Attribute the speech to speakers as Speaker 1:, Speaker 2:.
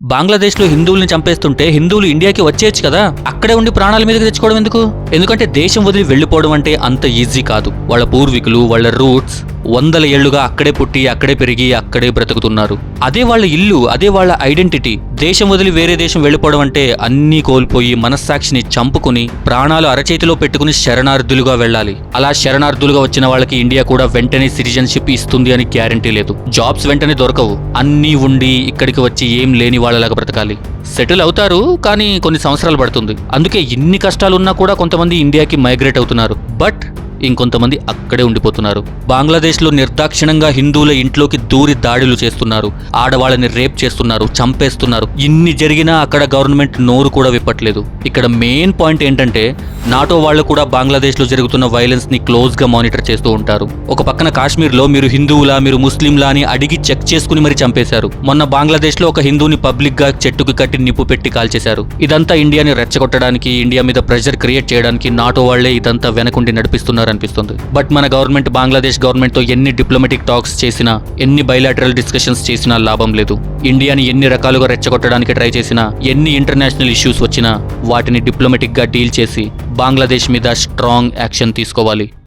Speaker 1: బంగ్లాదేశ్లో హిందువుల్ని చంపేస్తుంటే హిందువులు ఇండియాకి వచ్చేయచ్చు కదా, అక్కడే ఉండి ప్రాణాల మీదకి తెచ్చుకోవడం ఎందుకు? ఎందుకంటే దేశం వదిలి వెళ్లిపోవడం అంటే అంత ఈజీ కాదు. వాళ్ళ పూర్వీకులు, వాళ్ళ రూట్స్ వందల ఏళ్లుగా అక్కడే పుట్టి, అక్కడే పెరిగి, అక్కడే బ్రతుకుతున్నారు. అదే వాళ్ళ ఇల్లు, అదే వాళ్ళ ఐడెంటిటీ. దేశం వదిలి వేరే దేశం వెళ్లిపోవడం అంటే అన్నీ కోల్పోయి, మనస్సాక్షిని చంపుకుని, ప్రాణాలు అరచేతిలో పెట్టుకుని శరణార్థులుగా వెళ్ళాలి. అలా శరణార్థులుగా వచ్చిన వాళ్ళకి ఇండియా కూడా వెంటనే సిటిజన్షిప్ ఇస్తుంది అని గ్యారంటీ లేదు. జాబ్స్ వెంటనే దొరకవు. అన్నీ ఉండి ఇక్కడికి వచ్చి ఏం లేని వాళ్ళలాగా బ్రతకాలి. సెటిల్ అవుతారు, కానీ కొన్ని సంవత్సరాలు పడుతుంది. అందుకే ఇన్ని కష్టాలున్నా కూడా కొంతమంది ఇండియాకి మైగ్రేట్ అవుతున్నారు. బట్ ఇంకొంతమంది అక్కడే ఉండిపోతున్నారు. బంగ్లాదేశ్లో నిర్దాక్షిణంగా హిందువుల ఇంట్లోకి దూరి దాడులు చేస్తున్నారు, ఆడవాళ్ళని రేప్ చేస్తున్నారు, చంపేస్తున్నారు. ఇన్ని జరిగినా అక్కడ గవర్నమెంట్ నోరు కూడా విప్పట్లేదు. ఇక్కడ మెయిన్ పాయింట్ ఏంటంటే, నాటో వాళ్ళు కూడా బంగ్లాదేశ్లో జరుగుతున్న వైలెన్స్ ని క్లోజ్ గా మానిటర్ చేస్తూ ఉంటారు. ఒక పక్కన కాశ్మీర్లో మీరు హిందువులా, మీరు ముస్లింలా అని అడిగి చెక్ చేసుకుని మరి చంపేశారు. మొన్న బంగ్లాదేశ్లో ఒక హిందువుని పబ్లిక్ గా చెట్టుకు కట్టి నిప్పు పెట్టి కాల్చేశారు. ఇదంతా ఇండియాని రెచ్చగొట్టడానికి, ఇండియా మీద ప్రెషర్ క్రియేట్ చేయడానికి నాటో వాళ్లే ఇదంతా వెనకుండి నడిపిస్తున్నారు అనిపిస్తుంది. బట్ మన గవర్నమెంట్ బంగ్లాదేశ్ గవర్నమెంట్ తో ఎన్ని డిప్లొమాటిక్ టాక్స్ చేసినా, ఎన్ని బైలాటరల్ డిస్కషన్స్ చేసినా లాభం లేదు. ఇండియాని ఎన్ని రకాలుగా రెచ్చగొట్టడానికి ట్రై చేసినా, ఎన్ని ఇంటర్నేషనల్ ఇష్యూస్ వచ్చినా వాటిని డిప్లొమాటిక్ గా డీల్ చేసి బంగ్లాదేశ్ మీద స్ట్రాంగ్ యాక్షన్ తీసుకోవాలి.